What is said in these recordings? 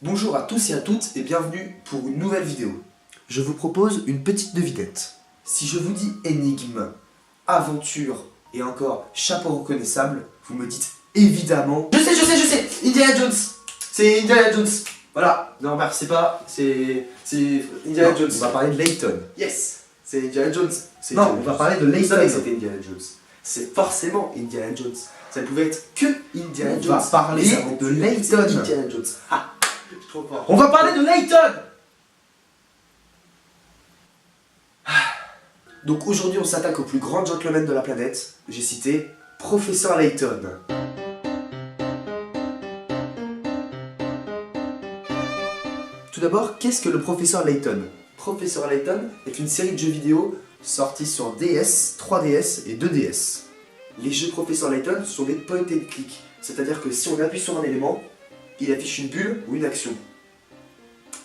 Bonjour à tous et à toutes et bienvenue pour une nouvelle vidéo. Je vous propose une petite devinette. Si je vous dis énigme, aventure et encore chapeau reconnaissable, vous me dites évidemment... Je sais, Indiana Jones. C'est Indiana Jones. Voilà, non c'est pas, c'est Indiana Jones. On va parler de Layton. Yes, c'est Indiana Jones. Non, on va parler de Layton. Vous savez que c'était Indiana Jones. C'est forcément Indiana Jones. Ça ne pouvait être que Indiana Jones. On va parler de Layton. Indiana Jones. Ah. On va parler de Layton. Donc aujourd'hui on s'attaque au plus grand gentleman de la planète. J'ai cité Professeur Layton. Tout d'abord, qu'est-ce que le Professeur Layton? Professeur Layton est une série de jeux vidéo sortis sur DS, 3DS et 2DS. Les jeux Professeur Layton sont des point and click, c'est-à-dire que si on appuie sur un élément, il affiche une bulle ou une action.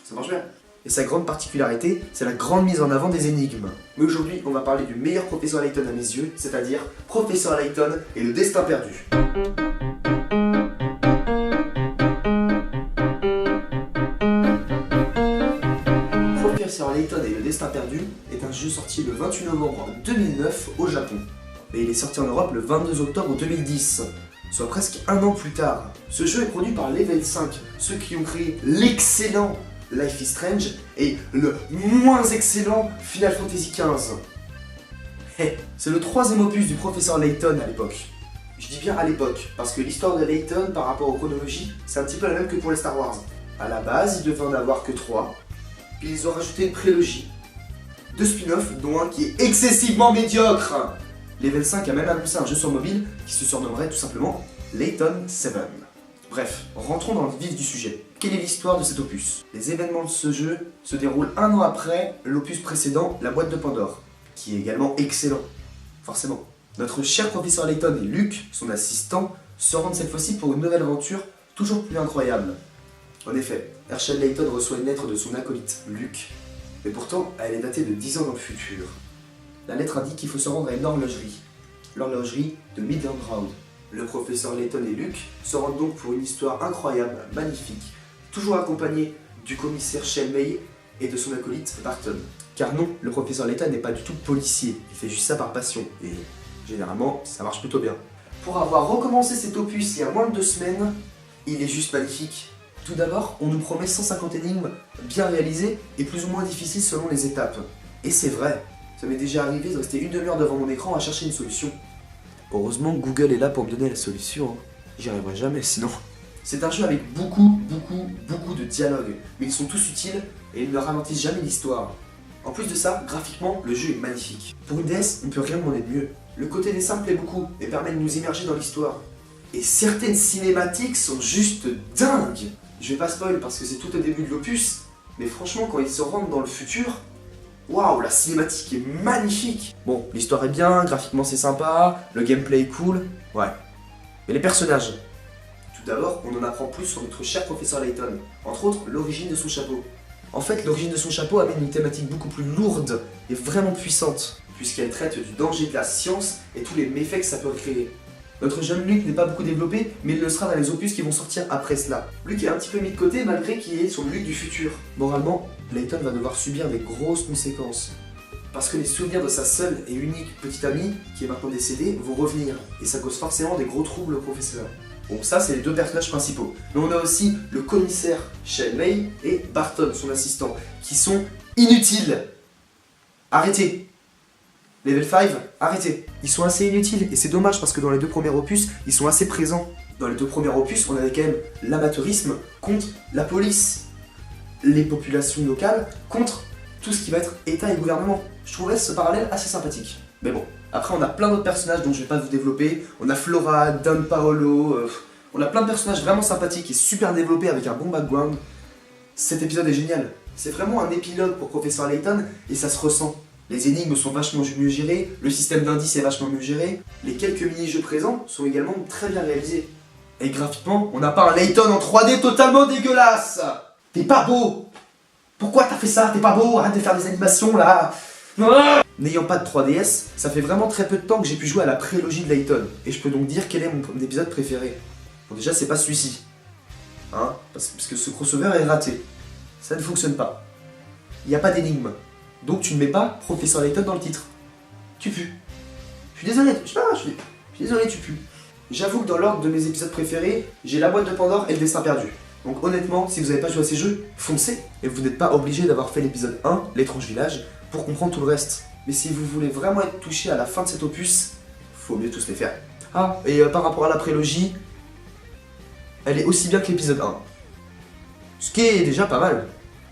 Ça marche bien. Et sa grande particularité, c'est la grande mise en avant des énigmes. Mais aujourd'hui, on va parler du meilleur Professeur Layton à mes yeux, c'est-à-dire Professeur Layton et le destin perdu. Professeur Layton et le destin perdu est un jeu sorti le 28 novembre 2009 au Japon. Et il est sorti en Europe le 22 octobre 2010. Soit presque un an plus tard. Ce jeu est produit par Level 5, ceux qui ont créé l'excellent Life is Strange et le moins excellent Final Fantasy XV. C'est le troisième opus du Professeur Layton à l'époque. Je dis bien à l'époque, parce que l'histoire de Layton par rapport aux chronologies, c'est un petit peu la même que pour les Star Wars. À la base, il devait en avoir que 3, puis ils ont rajouté une prélogie. 2 spin-offs, dont un qui est excessivement médiocre. Level 5 a même annoncé un jeu sur mobile qui se surnommerait tout simplement Layton 7. Bref, rentrons dans le vif du sujet. Quelle est l'histoire de cet opus? Les événements de ce jeu se déroulent un an après l'opus précédent, La Boîte de Pandore, qui est également excellent, forcément. Notre cher Professeur Layton et Luke, son assistant, se rendent cette fois-ci pour une nouvelle aventure toujours plus incroyable. En effet, Herschel Layton reçoit une lettre de son acolyte, Luke, mais pourtant elle est datée de 10 ans dans le futur. La lettre indique qu'il faut se rendre à une horlogerie, l'horlogerie de Midland Road. Le professeur Layton et Luke se rendent donc pour une histoire incroyable, magnifique, toujours accompagné du commissaire Shelby et de son acolyte Barton. Car non, le professeur Layton n'est pas du tout policier, il fait juste ça par passion, et généralement ça marche plutôt bien. Pour avoir recommencé cet opus il y a moins de 2 semaines, il est juste magnifique. Tout d'abord, on nous promet 150 énigmes bien réalisées et plus ou moins difficiles selon les étapes. Et c'est vrai. Ça m'est déjà arrivé de rester une demi-heure devant mon écran à chercher une solution. Heureusement Google est là pour me donner la solution, hein. J'y arriverai jamais sinon. C'est un jeu avec beaucoup de dialogues, mais ils sont tous utiles et ils ne ralentissent jamais l'histoire. En plus de ça, graphiquement, le jeu est magnifique. Pour une DS, on peut rien demander de mieux. Le côté dessin plaît beaucoup et permet de nous immerger dans l'histoire. Et certaines cinématiques sont juste dingues. Je vais pas spoil parce que c'est tout au début de l'opus, mais franchement quand ils se rendent dans le futur, waouh, la cinématique est magnifique. Bon, l'histoire est bien, graphiquement c'est sympa, le gameplay est cool, ouais. Mais les personnages. Tout d'abord, on en apprend plus sur notre cher professeur Layton, entre autres l'origine de son chapeau. En fait, l'origine de son chapeau amène une thématique beaucoup plus lourde et vraiment puissante, puisqu'elle traite du danger de la science et tous les méfaits que ça peut créer. Notre jeune Luke n'est pas beaucoup développé, mais il le sera dans les opus qui vont sortir après cela. Luke est un petit peu mis de côté malgré qu'il est son Luke du futur. Moralement, Layton va devoir subir des grosses conséquences. Parce que les souvenirs de sa seule et unique petite amie, qui est maintenant décédée, vont revenir. Et ça cause forcément des gros troubles au professeur. Bon, ça c'est les 2 personnages principaux. Mais on a aussi le commissaire Shelby et Barton, son assistant, qui sont inutiles. Arrêtez! Level 5, arrêtez. Ils sont assez inutiles et c'est dommage parce que dans les 2 premiers opus, ils sont assez présents. Dans les 2 premiers opus, on avait quand même l'amateurisme contre la police, les populations locales contre tout ce qui va être État et gouvernement. Je trouvais ce parallèle assez sympathique. Mais bon, après on a plein d'autres personnages dont je vais pas vous développer. On a Flora, Don Paolo, on a plein de personnages vraiment sympathiques et super développés avec un bon background. Cet épisode est génial. C'est vraiment un épilogue pour Professeur Layton et ça se ressent. Les énigmes sont vachement mieux gérées, le système d'indices est vachement mieux géré, les quelques mini-jeux présents sont également très bien réalisés. Et graphiquement, on n'a pas un Layton en 3D totalement dégueulasse. T'es pas beau. Pourquoi t'as fait ça? T'es pas beau, arrête de faire des animations là. N'ayant pas de 3DS, ça fait vraiment très peu de temps que j'ai pu jouer à la prélogie de Layton, et je peux donc dire quel est mon épisode préféré. Bon déjà c'est pas celui-ci. Hein, parce que ce crossover est raté. Ça ne fonctionne pas. Il n'y a pas d'énigme. Donc tu ne mets pas Professeur Layton dans le titre. Tu pues. Je suis désolé, je suis désolé, tu pues. J'avoue que dans l'ordre de mes épisodes préférés, j'ai La Boîte de Pandore et Le Destin Perdu. Donc honnêtement, si vous n'avez pas joué à ces jeux, foncez. Et vous n'êtes pas obligé d'avoir fait l'épisode 1, L'étrange village, pour comprendre tout le reste. Mais si vous voulez vraiment être touché à la fin de cet opus, faut mieux tous les faire. Ah, et par rapport à la prélogie, elle est aussi bien que l'épisode 1. Ce qui est déjà pas mal.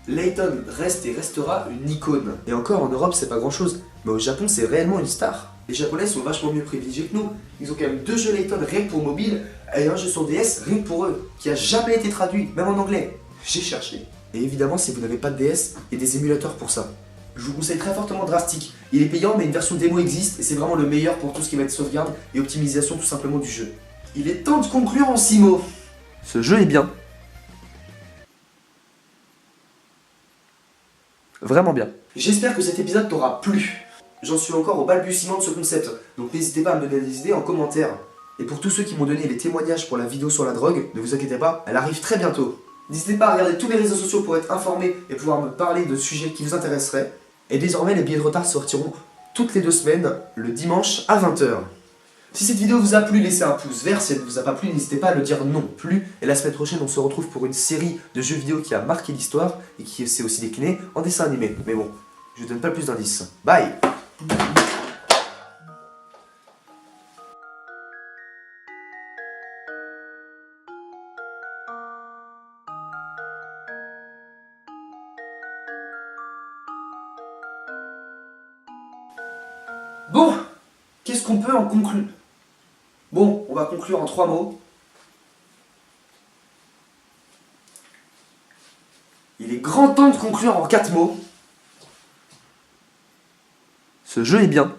Layton reste et restera une icône. Et encore, en Europe, c'est pas grand chose. Mais au Japon, c'est réellement une star. Les Japonais sont vachement mieux privilégiés que nous. Ils ont quand même 2 jeux Layton rien que pour mobile et un jeu sur DS rien que pour eux, qui a jamais été traduit, même en anglais. J'ai cherché. Et évidemment, si vous n'avez pas de DS, il y a des émulateurs pour ça. Je vous conseille très fortement Drastic. Il est payant, mais une version démo existe et c'est vraiment le meilleur pour tout ce qui va être sauvegarde et optimisation tout simplement du jeu. Il est temps de conclure en 6 mots. Ce jeu est bien. Vraiment bien. J'espère que cet épisode t'aura plu. J'en suis encore au balbutiement de ce concept, donc n'hésitez pas à me donner des idées en commentaire. Et pour tous ceux qui m'ont donné les témoignages pour la vidéo sur la drogue, ne vous inquiétez pas, elle arrive très bientôt. N'hésitez pas à regarder tous les réseaux sociaux pour être informé et pouvoir me parler de sujets qui vous intéresseraient. Et désormais, les billets de retard sortiront toutes les 2 semaines, le dimanche à 20 h. Si cette vidéo vous a plu, laissez un pouce vert. Si elle ne vous a pas plu, n'hésitez pas à le dire non plus. Et la semaine prochaine, on se retrouve pour une série de jeux vidéo qui a marqué l'histoire et qui s'est aussi décliné en dessin animé. Mais bon, je ne donne pas plus d'indices. Bye! Bon, qu'est-ce qu'on peut en conclure? Bon, on va conclure en 3 mots. Il est grand temps de conclure en 4 mots. Ce jeu est bien.